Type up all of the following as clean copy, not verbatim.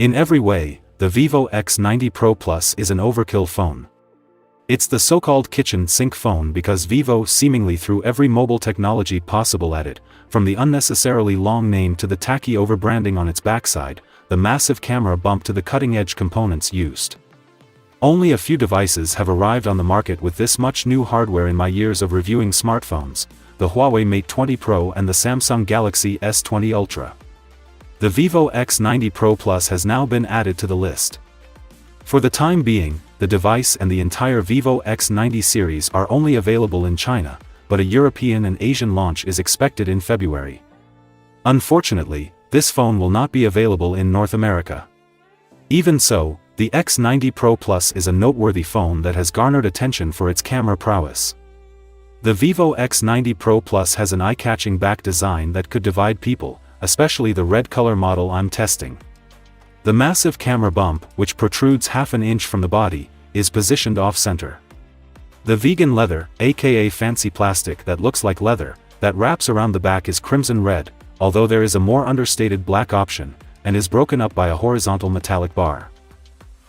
In every way, the Vivo X90 Pro Plus is an overkill phone. It's the so-called kitchen sink phone because Vivo seemingly threw every mobile technology possible at it, from the unnecessarily long name to the tacky overbranding on its backside, the massive camera bump to the cutting-edge components used. Only a few devices have arrived on the market with this much new hardware in my years of reviewing smartphones: the Huawei Mate 20 Pro and the Samsung Galaxy S20 Ultra. The Vivo X90 Pro Plus has now been added to the list. For the time being, the device and the entire Vivo X90 series are only available in China, but a European and Asian launch is expected in February. Unfortunately, this phone will not be available in North America. Even so, the X90 Pro Plus is a noteworthy phone that has garnered attention for its camera prowess. The Vivo X90 Pro Plus has an eye-catching back design that could divide people, especially the red color model I'm testing. The massive camera bump, which protrudes half an inch from the body, is positioned off-center. The vegan leather, aka fancy plastic that looks like leather, that wraps around the back is crimson red, although there is a more understated black option, and is broken up by a horizontal metallic bar.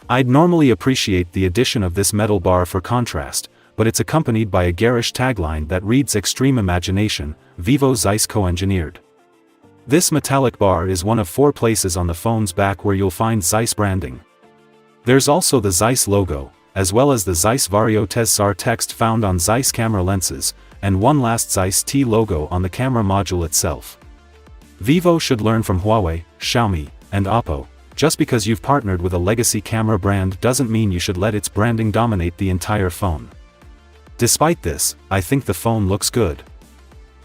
I'd normally appreciate the addition of this metal bar for contrast, but it's accompanied by a garish tagline that reads "Extreme Imagination, Vivo Zeiss co-engineered." This metallic bar is one of 4 places on the phone's back where you'll find Zeiss branding. There's also the Zeiss logo, as well as the Zeiss Vario Tezsar text found on Zeiss camera lenses, and one last Zeiss T logo on the camera module itself. Vivo should learn from Huawei, Xiaomi, and Oppo. Just because you've partnered with a legacy camera brand doesn't mean you should let its branding dominate the entire phone. Despite this, I think the phone looks good.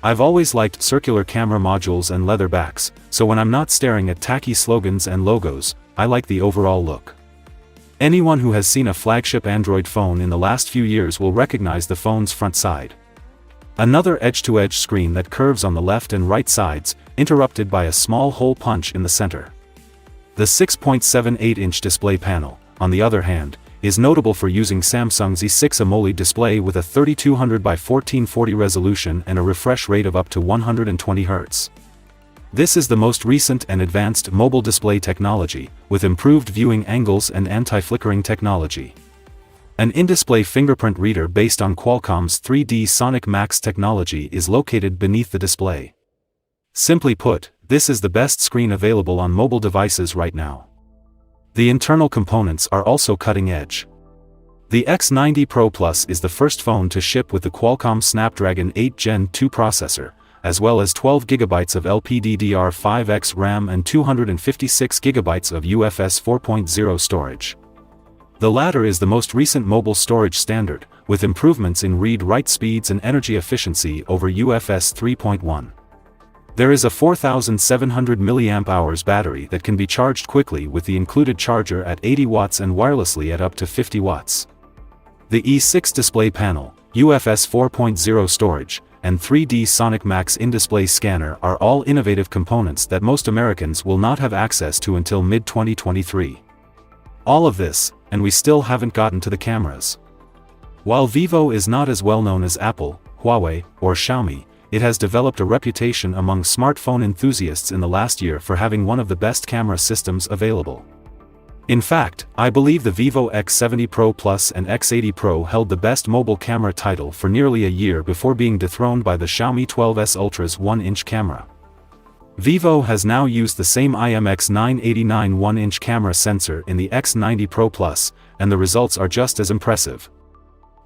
I've always liked circular camera modules and leather backs, so when I'm not staring at tacky slogans and logos, I like the overall look. Anyone who has seen a flagship Android phone in the last few years will recognize the phone's front side. Another edge-to-edge screen that curves on the left and right sides, interrupted by a small hole punch in the center. The 6.78-inch display panel, on the other hand, is notable for using Samsung's E6 AMOLED display with a 3200 by 1440 resolution and a refresh rate of up to 120 Hz. This is the most recent and advanced mobile display technology, with improved viewing angles and anti-flickering technology. An in-display fingerprint reader based on Qualcomm's 3D Sonic Max technology is located beneath the display. Simply put, this is the best screen available on mobile devices right now. The internal components are also cutting edge. The X90 Pro Plus is the first phone to ship with the Qualcomm Snapdragon 8 Gen 2 processor, as well as 12 GB of LPDDR5X RAM and 256 GB of UFS 4.0 storage. The latter is the most recent mobile storage standard, with improvements in read-write speeds and energy efficiency over UFS 3.1. There is a 4,700 mAh battery that can be charged quickly with the included charger at 80 watts and wirelessly at up to 50 watts. The E6 display panel, UFS 4.0 storage, and 3D Sonic Max in-display scanner are all innovative components that most Americans will not have access to until mid-2023. All of this, and we still haven't gotten to the cameras. While Vivo is not as well known as Apple, Huawei, or Xiaomi, it has developed a reputation among smartphone enthusiasts in the last year for having one of the best camera systems available. In fact, I believe the Vivo X70 Pro Plus and X80 Pro held the best mobile camera title for nearly a year before being dethroned by the Xiaomi 12S Ultra's 1-inch camera. Vivo has now used the same IMX989 1-inch camera sensor in the X90 Pro Plus, and the results are just as impressive.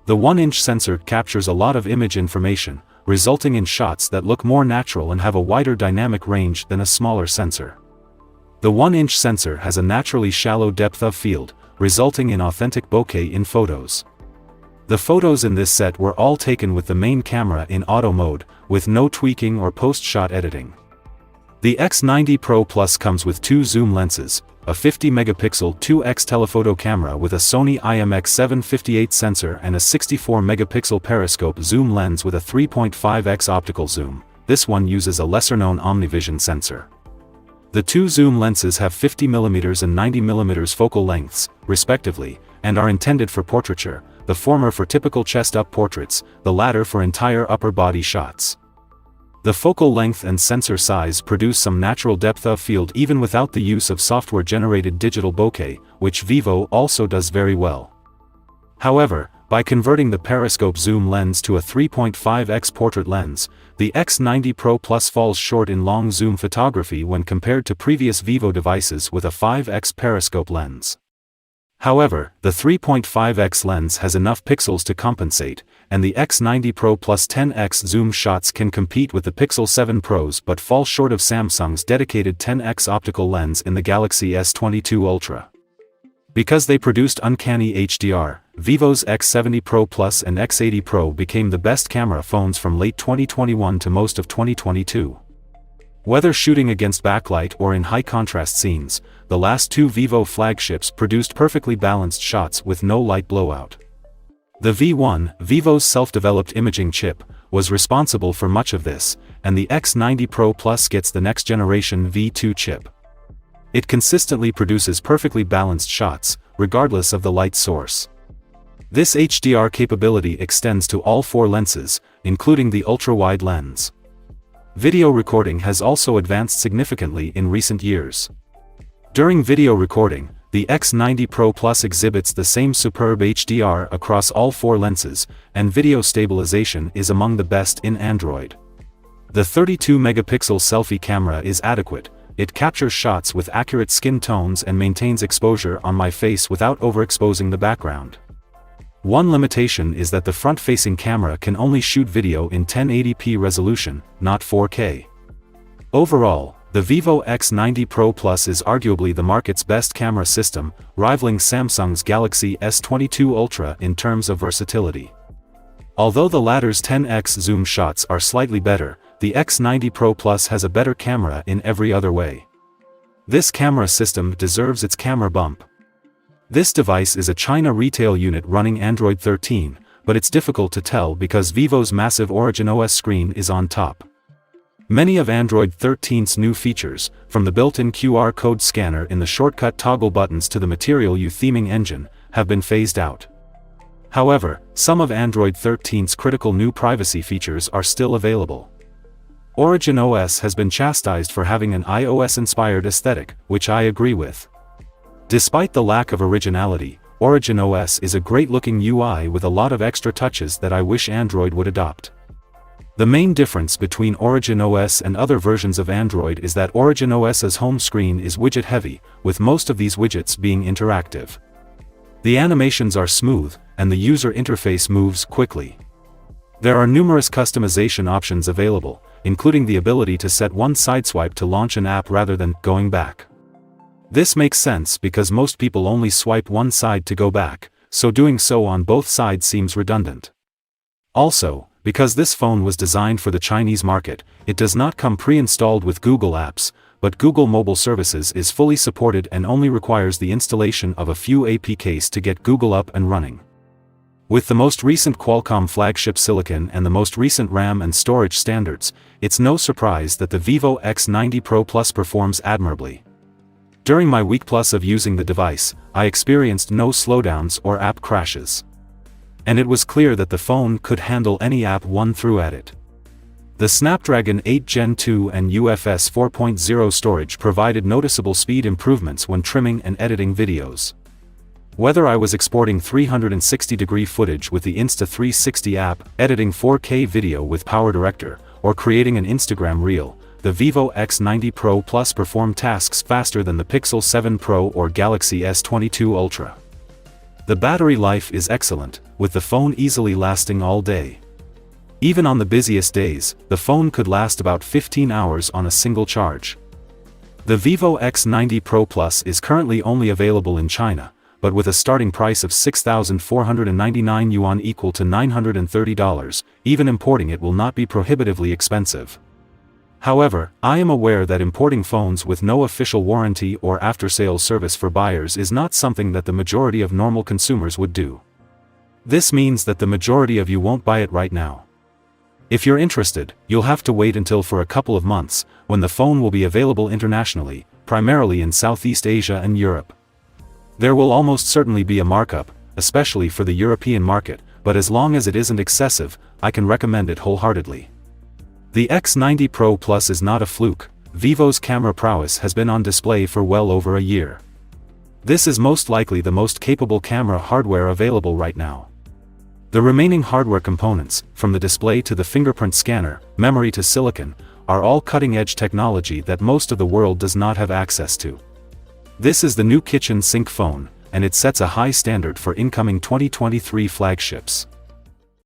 The 1-inch sensor captures a lot of image information, resulting in shots that look more natural and have a wider dynamic range than a smaller sensor. The 1-inch sensor has a naturally shallow depth of field, resulting in authentic bokeh in photos. The photos in this set were all taken with the main camera in auto mode, with no tweaking or post-shot editing. The X90 Pro Plus comes with 2 zoom lenses, a 50-megapixel 2x telephoto camera with a Sony IMX758 sensor and a 64-megapixel periscope zoom lens with a 3.5x optical zoom. This one uses a lesser-known OmniVision sensor. The 2 zoom lenses have 50mm and 90mm focal lengths, respectively, and are intended for portraiture, the former for typical chest-up portraits, the latter for entire upper body shots. The focal length and sensor size produce some natural depth of field even without the use of software-generated digital bokeh, which Vivo also does very well. However, by converting the periscope zoom lens to a 3.5x portrait lens, the X90 Pro Plus falls short in long zoom photography when compared to previous Vivo devices with a 5x periscope lens. However, the 3.5x lens has enough pixels to compensate, and the X90 Pro Plus 10x zoom shots can compete with the Pixel 7 Pros but fall short of Samsung's dedicated 10x optical lens in the Galaxy S20 Ultra. Because they produced uncanny HDR, Vivo's X70 Pro Plus and X80 Pro became the best camera phones from late 2021 to most of 2022. Whether shooting against backlight or in high-contrast scenes, the last two Vivo flagships produced perfectly balanced shots with no light blowout. The V1, Vivo's self-developed imaging chip, was responsible for much of this, and the X90 Pro Plus gets the next-generation V2 chip. It consistently produces perfectly balanced shots, regardless of the light source. This HDR capability extends to all four lenses, including the ultra-wide lens. Video recording has also advanced significantly in recent years. During video recording, the X90 Pro Plus exhibits the same superb HDR across all four lenses, and video stabilization is among the best in Android. The 32-megapixel selfie camera is adequate. It captures shots with accurate skin tones and maintains exposure on my face without overexposing the background. One limitation is that the front-facing camera can only shoot video in 1080p resolution, not 4K. Overall, the Vivo X90 Pro Plus is arguably the market's best camera system, rivaling Samsung's Galaxy S20 Ultra in terms of versatility. Although the latter's 10x zoom shots are slightly better, the X90 Pro Plus has a better camera in every other way. This camera system deserves its camera bump. This device is a China retail unit running Android 13, but it's difficult to tell because Vivo's massive Origin OS screen is on top. Many of Android 13's new features, from the built-in QR code scanner in the shortcut toggle buttons to the Material You theming engine, have been phased out. However, some of Android 13's critical new privacy features are still available. Origin OS has been chastised for having an iOS-inspired aesthetic, which I agree with. Despite the lack of originality, Origin OS is a great-looking UI with a lot of extra touches that I wish Android would adopt. The main difference between Origin OS and other versions of Android is that Origin OS's home screen is widget-heavy, with most of these widgets being interactive. The animations are smooth, and the user interface moves quickly. There are numerous customization options available, including the ability to set one sideswipe to launch an app rather than going back. This makes sense because most people only swipe one side to go back, so doing so on both sides seems redundant. Also, because this phone was designed for the Chinese market, it does not come pre-installed with Google Apps, but Google Mobile Services is fully supported and only requires the installation of a few APKs to get Google up and running. With the most recent Qualcomm flagship silicon and the most recent RAM and storage standards, it's no surprise that the Vivo X90 Pro Plus performs admirably. During my week plus of using the device, I experienced no slowdowns or app crashes. And it was clear that the phone could handle any app one threw at it. The Snapdragon 8 Gen 2 and UFS 4.0 storage provided noticeable speed improvements when trimming and editing videos. Whether I was exporting 360-degree footage with the Insta360 app, editing 4K video with PowerDirector, or creating an Instagram reel, the Vivo X90 Pro Plus performed tasks faster than the Pixel 7 Pro or Galaxy S20 Ultra. The battery life is excellent, with the phone easily lasting all day. Even on the busiest days, the phone could last about 15 hours on a single charge. The Vivo X90 Pro Plus is currently only available in China, but with a starting price of 6,499 yuan equal to $930, even importing it will not be prohibitively expensive. However, I am aware that importing phones with no official warranty or after-sales service for buyers is not something that the majority of normal consumers would do. This means that the majority of you won't buy it right now. If you're interested, you'll have to wait until for a couple of months, when the phone will be available internationally, primarily in Southeast Asia and Europe. There will almost certainly be a markup, especially for the European market, but as long as it isn't excessive, I can recommend it wholeheartedly. The X90 Pro Plus is not a fluke. Vivo's camera prowess has been on display for well over a year. This is most likely the most capable camera hardware available right now. The remaining hardware components, from the display to the fingerprint scanner, memory to silicon, are all cutting-edge technology that most of the world does not have access to. This is the new kitchen sink phone, and it sets a high standard for incoming 2023 flagships.